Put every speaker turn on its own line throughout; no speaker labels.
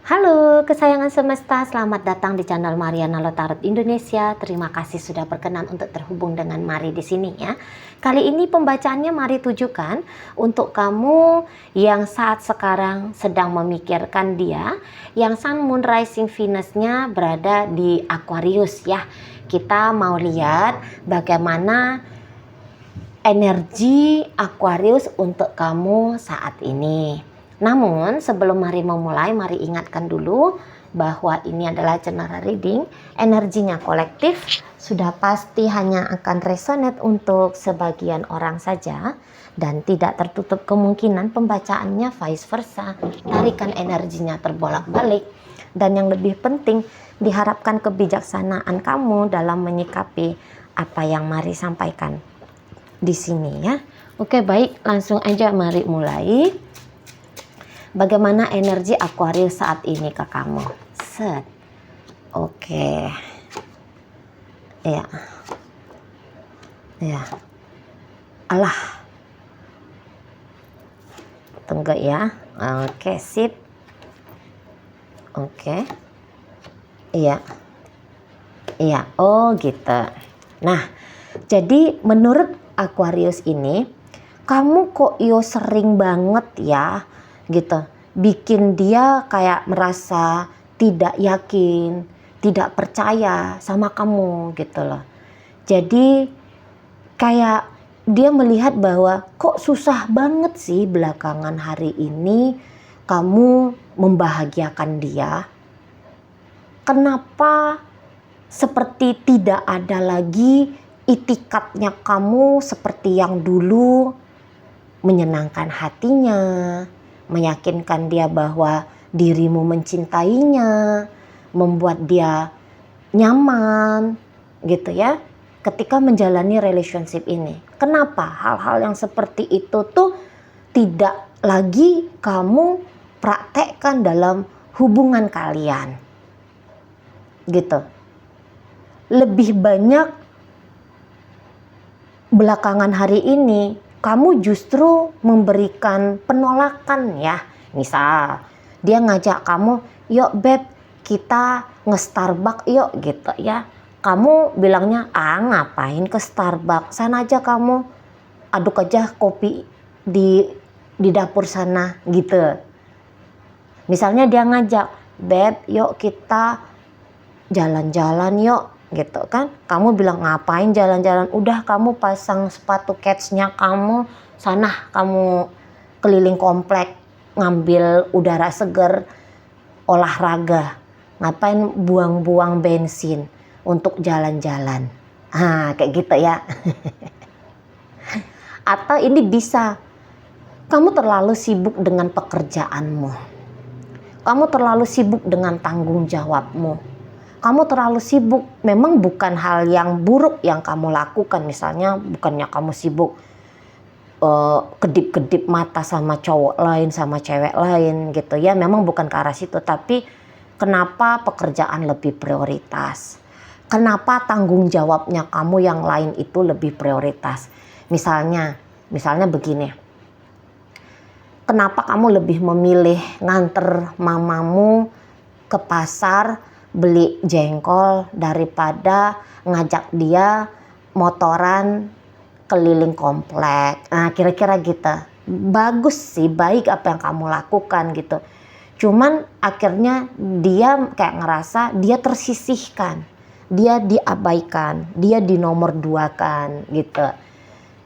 Halo kesayangan semesta, selamat datang di channel Mariana Lotarot Indonesia. Terima kasih sudah berkenan untuk terhubung dengan Mari di sini ya. Kali ini pembacaannya Mari tujukan untuk kamu yang saat sekarang sedang memikirkan dia, yang Sun Moon Rising Venus-nya berada di Aquarius ya. Kita mau lihat bagaimana energi Aquarius untuk kamu saat ini. Namun sebelum Mari memulai, mari ingatkan dulu bahwa ini adalah general reading. Energinya kolektif, sudah pasti hanya akan resonate untuk sebagian orang saja, dan tidak tertutup kemungkinan pembacaannya vice versa. Tarikan energinya terbolak-balik, dan yang lebih penting diharapkan kebijaksanaan kamu dalam menyikapi apa yang Mari sampaikan di sini ya. Oke, baik, langsung aja Mari mulai. Bagaimana energi Aquarius saat ini ke kamu? Set. Oke. Ya. Ya. Allah. Tunggu ya. Oke, sip. Oke. Iya. Iya, oh gitu. Nah, jadi menurut Aquarius ini, kamu kok sering banget ya gitu, bikin dia kayak merasa tidak yakin, tidak percaya sama kamu gitu loh. Jadi kayak dia melihat bahwa kok susah banget sih belakangan hari ini kamu membahagiakan dia. Kenapa seperti tidak ada lagi itikatnya kamu seperti yang dulu, menyenangkan hatinya, meyakinkan dia bahwa dirimu mencintainya, membuat dia nyaman gitu ya ketika menjalani relationship ini. Kenapa hal-hal yang seperti itu tuh tidak lagi kamu praktekkan dalam hubungan kalian gitu? Lebih banyak belakangan hari ini kamu justru memberikan penolakan ya. Misal dia ngajak kamu, yuk beb kita nge-Starbucks yuk gitu ya. Kamu bilangnya, ngapain ke Starbucks, sana aja kamu aduk aja kopi di dapur sana gitu. Misalnya dia ngajak, beb yuk kita jalan-jalan yuk gitu kan, kamu bilang ngapain jalan-jalan, udah kamu pasang sepatu ketsnya kamu, sana kamu keliling komplek ngambil udara seger, olahraga, ngapain buang-buang bensin untuk jalan-jalan, kayak gitu ya. Atau ini bisa, kamu terlalu sibuk dengan pekerjaanmu, kamu terlalu sibuk dengan tanggung jawabmu, kamu terlalu sibuk. Memang bukan hal yang buruk yang kamu lakukan, misalnya bukannya kamu sibuk kedip-kedip mata sama cowok lain, sama cewek lain gitu ya, memang bukan ke arah situ. Tapi kenapa pekerjaan lebih prioritas, kenapa tanggung jawabnya kamu yang lain itu lebih prioritas. Misalnya begini, kenapa kamu lebih memilih nganter mamamu ke pasar beli jengkol daripada ngajak dia motoran keliling komplek. Nah, kira-kira gitu. Bagus sih, baik apa yang kamu lakukan gitu. Cuman akhirnya dia kayak ngerasa dia tersisihkan, dia diabaikan, dia dinomor duakan gitu.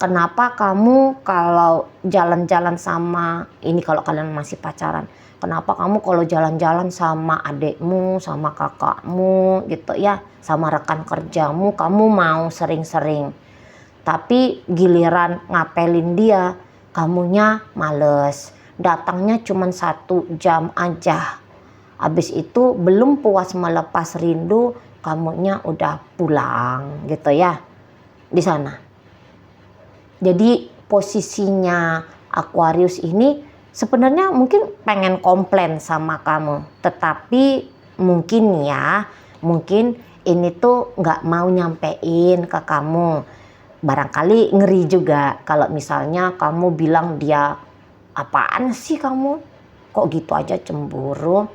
Kenapa kamu kalau jalan-jalan sama, ini kalau kalian masih pacaran, kenapa kamu kalau jalan-jalan sama adekmu, sama kakakmu gitu ya, sama rekan kerjamu, kamu mau sering-sering. Tapi giliran ngapelin dia, kamunya males. Datangnya cuma 1 jam aja. Habis itu belum puas melepas rindu, kamunya udah pulang gitu ya di sana. Jadi posisinya Aquarius ini sebenarnya mungkin pengen komplain sama kamu, tetapi mungkin ini tuh nggak mau nyampein ke kamu. Barangkali ngeri juga kalau misalnya kamu bilang dia, apaan sih kamu, kok gitu aja cemburu.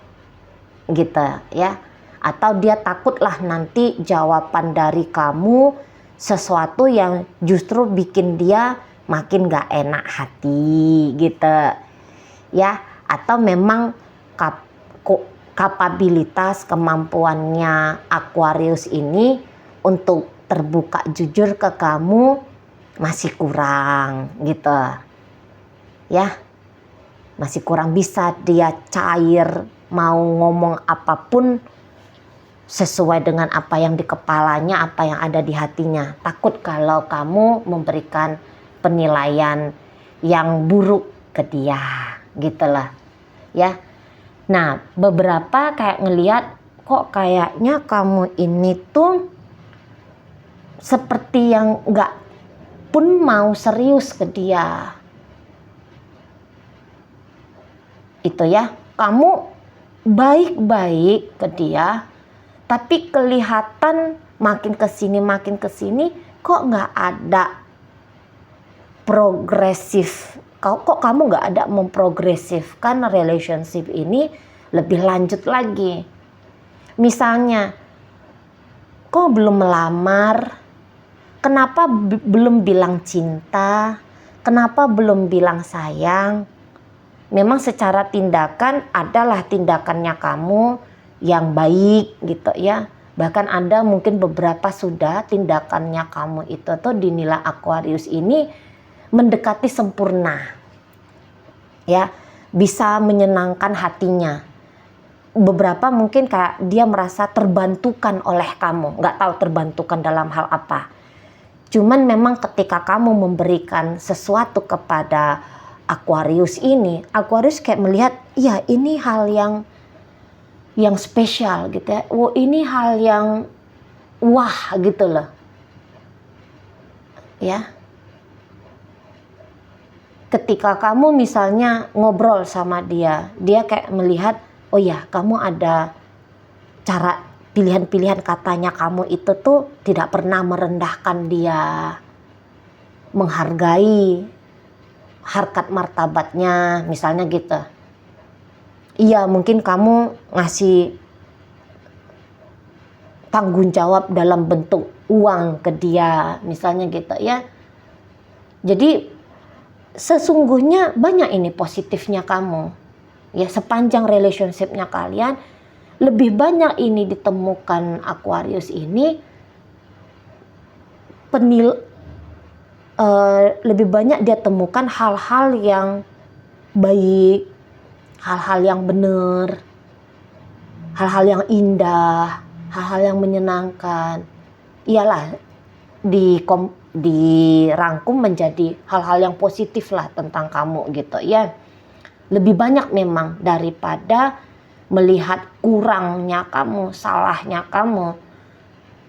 gitu ya. Atau dia takutlah nanti jawaban dari kamu sesuatu yang justru bikin dia makin gak enak hati gitu ya. Atau memang kapabilitas kemampuannya Aquarius ini untuk terbuka jujur ke kamu masih kurang gitu ya, masih kurang bisa dia cair mau ngomong apapun sesuai dengan apa yang di kepalanya, apa yang ada di hatinya. Takut kalau kamu memberikan penilaian yang buruk ke dia gitulah ya. Nah, beberapa kayak ngelihat kok kayaknya kamu ini tuh seperti yang nggak pun mau serius ke dia. Itu ya, kamu baik-baik ke dia, tapi kelihatan makin kesini kok nggak ada progresif. Kok kamu nggak ada memprogresifkan relationship ini lebih lanjut lagi. Misalnya, kok belum melamar? Kenapa belum bilang cinta? Kenapa belum bilang sayang? Memang secara tindakan adalah tindakannya kamu yang baik gitu ya. Bahkan ada mungkin beberapa sudah tindakannya kamu itu tuh dinilai Aquarius ini mendekati sempurna. Ya, bisa menyenangkan hatinya. Beberapa mungkin kayak dia merasa terbantukan oleh kamu. Nggak tahu terbantukan dalam hal apa. Cuman memang ketika kamu memberikan sesuatu kepada Aquarius ini, Aquarius kayak melihat, ya ini hal yang spesial gitu ya. Oh, ini hal yang wah gitu loh. Ya. Ketika kamu misalnya ngobrol sama dia kayak melihat, oh ya kamu ada cara pilihan-pilihan katanya kamu itu tuh tidak pernah merendahkan dia, menghargai harkat martabatnya misalnya gitu. Iya, mungkin kamu ngasih tanggung jawab dalam bentuk uang ke dia misalnya gitu ya. Jadi sesungguhnya banyak ini positifnya kamu ya, sepanjang relationshipnya kalian lebih banyak ini ditemukan Aquarius ini lebih banyak dia temukan hal-hal yang baik, hal-hal yang benar, hal-hal yang indah, hal-hal yang menyenangkan. Iyalah dirangkum menjadi hal-hal yang positif lah tentang kamu gitu ya. Lebih banyak memang daripada melihat kurangnya kamu, salahnya kamu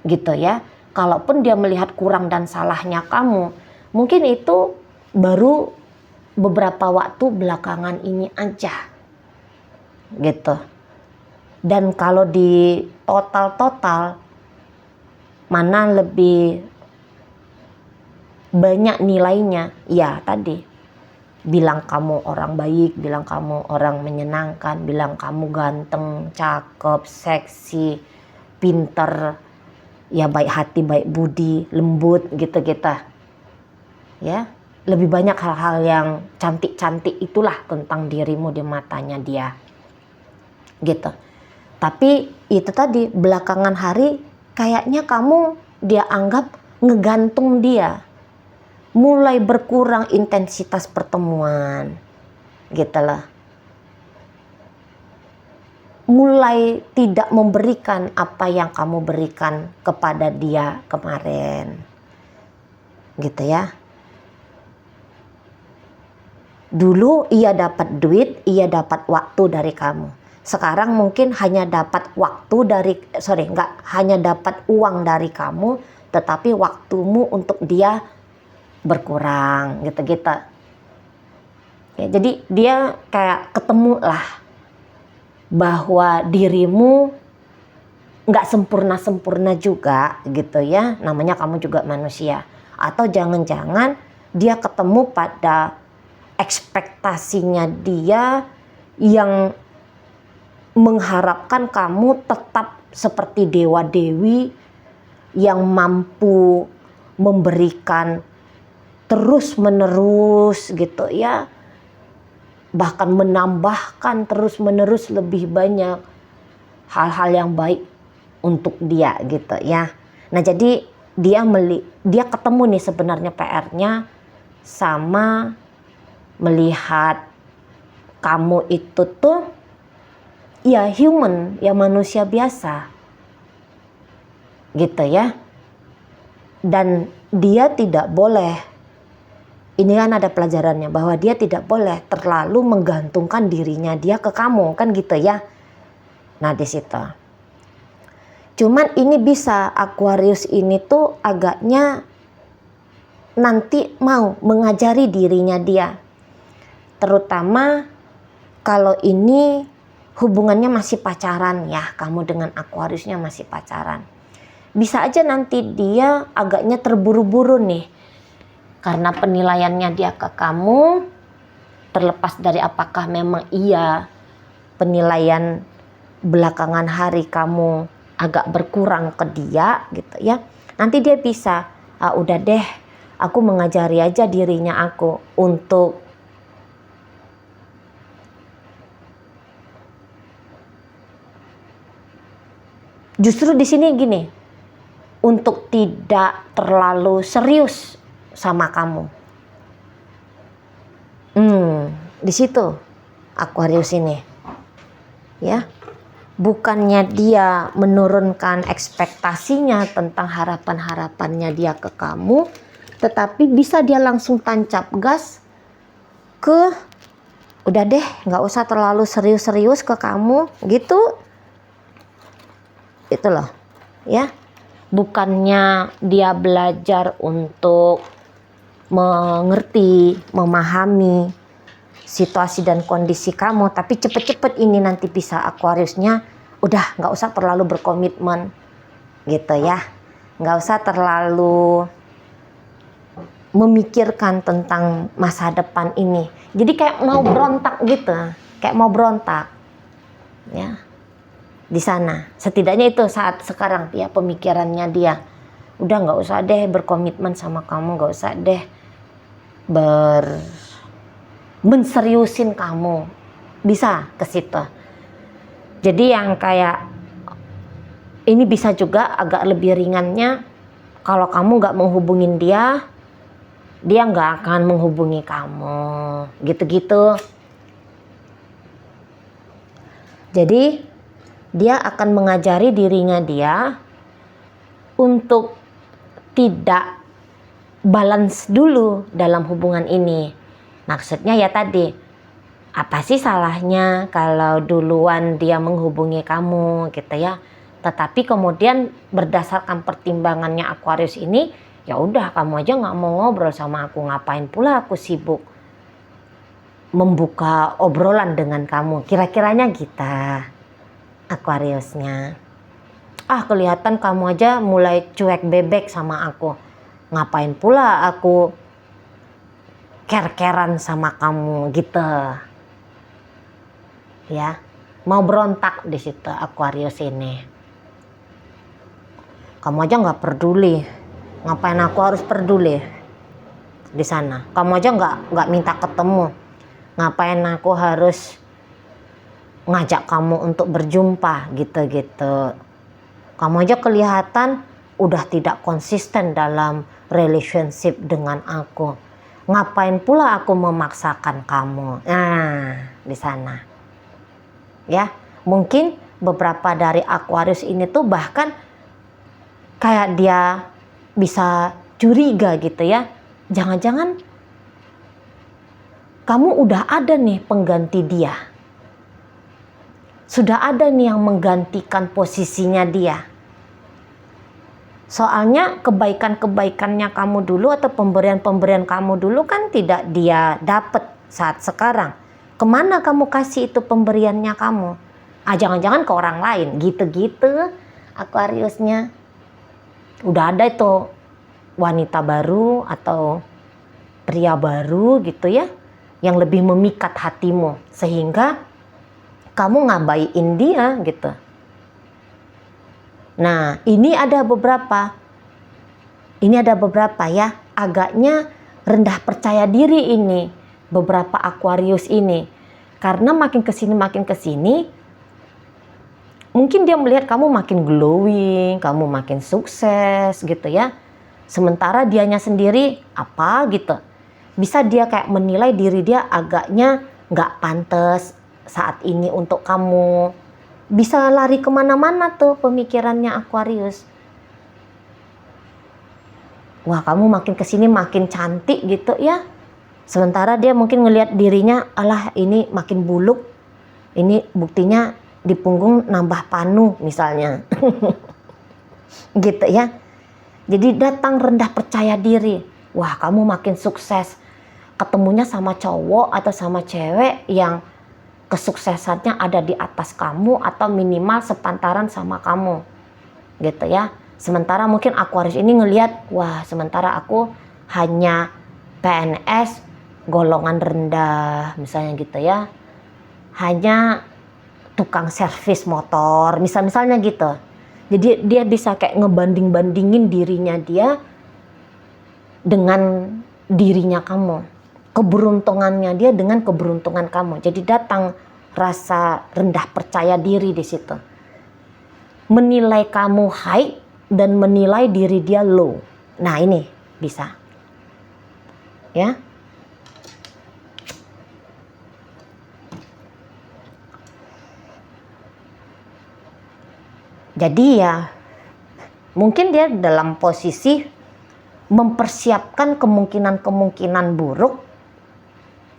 gitu ya. Kalaupun dia melihat kurang dan salahnya kamu, mungkin itu baru beberapa waktu belakangan ini aja gitu. Dan kalau di total mana lebih banyak nilainya, ya tadi bilang kamu orang baik, bilang kamu orang menyenangkan, bilang kamu ganteng, cakep, seksi, pinter, ya baik hati, baik budi, lembut gitu-gitu ya. Lebih banyak hal-hal yang cantik-cantik itulah tentang dirimu di matanya dia gitu. Tapi itu tadi belakangan hari kayaknya kamu dia anggap ngegantung dia, mulai berkurang intensitas pertemuan gitu lah. Mulai tidak memberikan apa yang kamu berikan kepada dia kemarin gitu ya. Dulu ia dapat duit, ia dapat waktu dari kamu. Sekarang mungkin hanya dapat hanya dapat uang dari kamu, tetapi waktumu untuk dia berkurang gitu-gitu ya. Jadi dia kayak ketemu lah bahwa dirimu nggak sempurna juga gitu ya, namanya kamu juga manusia. Atau jangan-jangan dia ketemu pada ekspektasinya dia yang mengharapkan kamu tetap seperti dewa-dewi yang mampu memberikan terus-menerus gitu ya, bahkan menambahkan terus-menerus lebih banyak hal-hal yang baik untuk dia gitu ya. Nah jadi dia ketemu nih sebenarnya PR-nya sama melihat kamu itu tuh ya human, ya manusia biasa gitu ya. Dan dia tidak boleh, ini kan ada pelajarannya, bahwa dia tidak boleh terlalu menggantungkan dirinya dia ke kamu kan gitu ya. Nah di situ. Cuman ini bisa Aquarius ini tuh agaknya nanti mau mengajari dirinya dia. Terutama kalau ini hubungannya masih pacaran ya, kamu dengan Aquariusnya masih pacaran. Bisa aja nanti dia agaknya terburu-buru nih. Karena penilaiannya dia ke kamu, terlepas dari apakah memang iya penilaian belakangan hari kamu agak berkurang ke dia gitu ya. Nanti dia bisa, udah deh aku mengajari aja dirinya aku untuk justru di sini gini, untuk tidak terlalu serius sama kamu. Di situ Aquarius ini. Ya. Bukannya dia menurunkan ekspektasinya tentang harapan-harapannya dia ke kamu, tetapi bisa dia langsung tancap gas ke udah deh, nggak usah terlalu serius-serius ke kamu gitu. Itu loh ya. Bukannya dia belajar untuk mengerti, memahami situasi dan kondisi kamu, tapi cepet-cepet ini nanti bisa Aquariusnya udah nggak usah terlalu berkomitmen gitu ya, nggak usah terlalu memikirkan tentang masa depan ini. Jadi kayak mau berontak gitu, kayak mau berontak ya di sana. Setidaknya itu saat sekarang ya pemikirannya dia udah nggak usah deh berkomitmen sama kamu, nggak usah deh menseriusin kamu, bisa ke situ. Jadi yang kayak ini bisa juga agak lebih ringannya, kalau kamu nggak menghubungin dia, dia nggak akan menghubungi kamu, gitu-gitu. Jadi dia akan mengajari dirinya dia untuk tidak balance dulu dalam hubungan ini. Maksudnya ya tadi, apa sih salahnya kalau duluan dia menghubungi kamu gitu ya. Tetapi kemudian berdasarkan pertimbangannya Aquarius ini, ya udah kamu aja nggak mau ngobrol sama aku, ngapain pula aku sibuk membuka obrolan dengan kamu. Kira-kiranya gitu Aquariusnya. Kelihatan kamu aja mulai cuek bebek sama aku. Ngapain pula aku care-carean sama kamu gitu. Ya, mau berontak di situ Aquarius ini. Kamu aja nggak peduli. Ngapain aku harus peduli di sana? Kamu aja nggak minta ketemu. Ngapain aku harus ngajak kamu untuk berjumpa gitu-gitu. Kamu aja kelihatan udah tidak konsisten dalam relationship dengan aku. Ngapain pula aku memaksakan kamu? Nah, di sana. Ya, mungkin beberapa dari Aquarius ini tuh bahkan kayak dia bisa curiga gitu ya. Jangan-jangan kamu udah ada nih pengganti dia. Sudah ada nih yang menggantikan posisinya dia. Soalnya kebaikan-kebaikannya kamu dulu atau pemberian-pemberian kamu dulu kan tidak dia dapat saat sekarang. Kemana kamu kasih itu pemberiannya kamu? Jangan-jangan ke orang lain, gitu-gitu Aquariusnya. Udah ada itu wanita baru atau pria baru gitu ya, yang lebih memikat hatimu. Sehingga kamu ngabaiin dia gitu. Nah, ini ada beberapa ya, agaknya rendah percaya diri ini beberapa Aquarius ini. Karena makin kesini mungkin dia melihat kamu makin glowing, kamu makin sukses gitu ya. Sementara dianya sendiri apa gitu, bisa dia kayak menilai diri dia agaknya nggak pantas saat ini untuk kamu. Bisa lari kemana-mana tuh pemikirannya Aquarius. Wah, kamu makin kesini makin cantik gitu ya. Sementara dia mungkin ngelihat dirinya, alah ini makin buluk. Ini buktinya di punggung nambah panu misalnya. Gitu ya. Jadi datang rendah percaya diri. Wah, kamu makin sukses. Ketemunya sama cowok atau sama cewek yang kesuksesannya ada di atas kamu atau minimal sepantaran sama kamu. Gitu ya. Sementara mungkin Aquarius ini ngelihat, wah sementara aku hanya PNS golongan rendah misalnya gitu ya. Hanya tukang servis motor misalnya gitu. Jadi dia bisa kayak ngebanding-bandingin dirinya dia dengan dirinya kamu. Keberuntungannya dia dengan keberuntungan kamu. Jadi datang rasa rendah percaya diri di situ. Menilai kamu high dan menilai diri dia low. Nah, ini bisa. Ya. Jadi ya mungkin dia dalam posisi mempersiapkan kemungkinan-kemungkinan buruk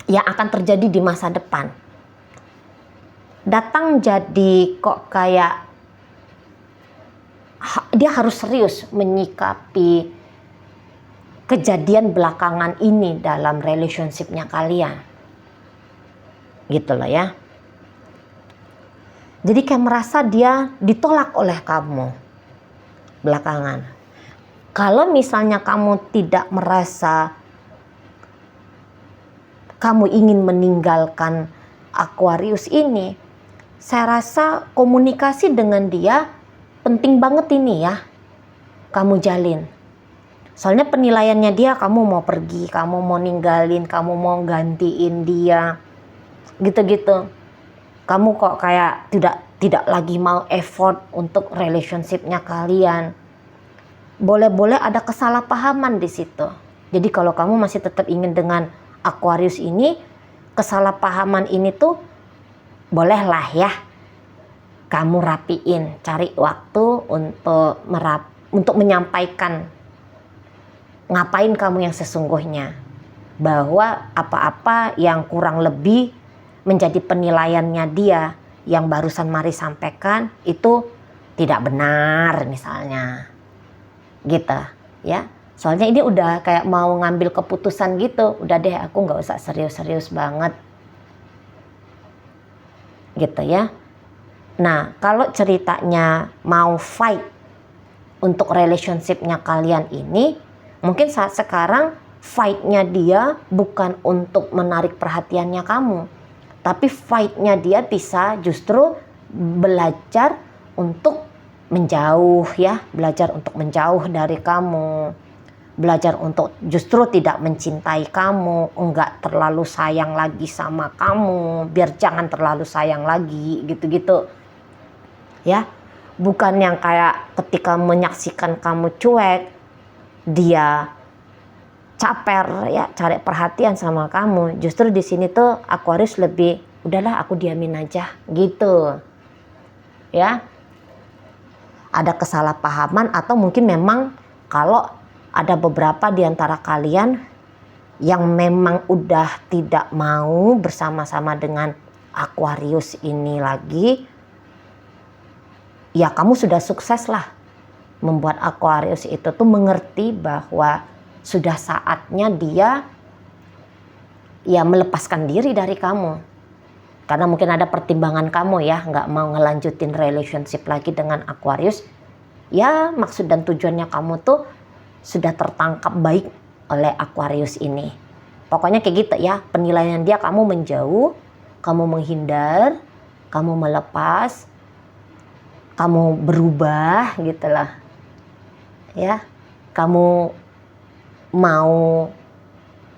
yang akan terjadi di masa depan. Datang jadi kok kayak dia harus serius menyikapi kejadian belakangan ini dalam relationship-nya kalian. Gitu loh ya. Jadi kayak merasa dia ditolak oleh kamu belakangan. Kalau misalnya kamu tidak merasa kamu ingin meninggalkan Aquarius ini, saya rasa komunikasi dengan dia penting banget ini ya, kamu jalin. Soalnya penilaiannya dia, kamu mau pergi, kamu mau ninggalin, kamu mau gantiin dia, gitu-gitu. Kamu kok kayak tidak lagi mau effort untuk relationship-nya kalian. Boleh-boleh ada kesalahpahaman di situ. Jadi kalau kamu masih tetap ingin dengan Aquarius ini, kesalahpahaman ini tuh bolehlah ya kamu rapiin, cari waktu untuk menyampaikan ngapain kamu yang sesungguhnya, bahwa apa-apa yang kurang lebih menjadi penilaiannya dia yang barusan Mari sampaikan itu tidak benar misalnya, gitu ya. Soalnya ini udah kayak mau ngambil keputusan gitu. Udah deh, aku nggak usah serius-serius banget. Gitu ya. Nah, kalau ceritanya mau fight untuk relationship-nya kalian ini, mungkin saat sekarang fight-nya dia bukan untuk menarik perhatiannya kamu. Tapi fight-nya dia bisa justru belajar untuk menjauh ya. Belajar untuk menjauh dari kamu. Belajar untuk justru tidak mencintai kamu, enggak terlalu sayang lagi sama kamu, biar jangan terlalu sayang lagi, gitu-gitu. Ya, bukan yang kayak ketika menyaksikan kamu cuek, dia caper ya, cari perhatian sama kamu. Justru di sini tuh Aquarius lebih, udahlah aku diamin aja, gitu. Ya. Ada kesalahpahaman atau mungkin memang kalau ada beberapa di antara kalian yang memang udah tidak mau bersama-sama dengan Aquarius ini lagi, ya kamu sudah sukses lah membuat Aquarius itu tuh mengerti bahwa sudah saatnya dia ya melepaskan diri dari kamu. Karena mungkin ada pertimbangan kamu ya, nggak mau ngelanjutin relationship lagi dengan Aquarius. Ya maksud dan tujuannya kamu tuh sudah tertangkap baik oleh Aquarius ini. Pokoknya kayak gitu ya, penilaian dia kamu menjauh, kamu menghindar, kamu melepas, kamu berubah gitulah ya, kamu mau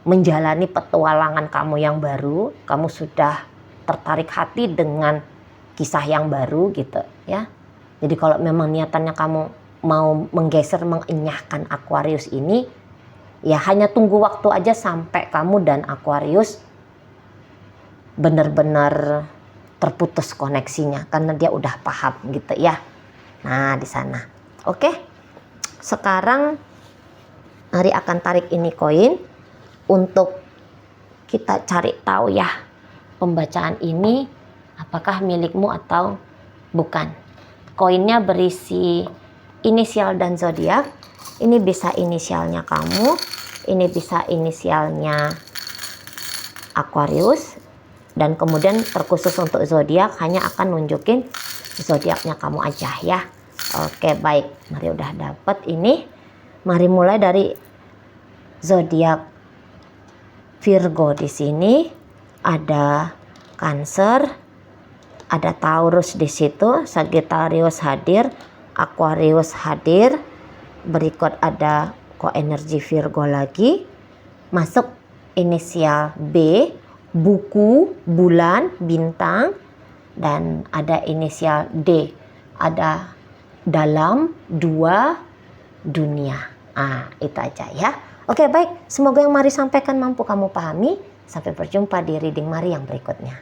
menjalani petualangan kamu yang baru, kamu sudah tertarik hati dengan kisah yang baru gitu ya. Jadi kalau memang niatannya kamu mau menggeser, mengenyahkan Aquarius ini, ya hanya tunggu waktu aja sampai kamu dan Aquarius benar-benar terputus koneksinya, karena dia udah paham gitu ya. Nah di sana. Oke. Sekarang Mari akan tarik ini koin untuk kita cari tahu ya, pembacaan ini apakah milikmu atau bukan. Koinnya berisi inisial dan zodiak. Ini bisa inisialnya kamu, ini bisa inisialnya Aquarius, dan kemudian terkhusus untuk zodiak hanya akan nunjukin zodiaknya kamu aja ya. Oke, baik. Mari udah dapet ini. Mari mulai dari zodiak Virgo. Di sini ada Cancer, ada Taurus di situ, Sagittarius hadir, Aquarius hadir. Berikut ada koenergi Virgo lagi. Masuk inisial B, buku, bulan, bintang, dan ada inisial D. Ada dalam, dua, dunia. Itu aja ya. Oke, baik. Semoga yang Mari sampaikan mampu kamu pahami. Sampai berjumpa di reading Mari yang berikutnya.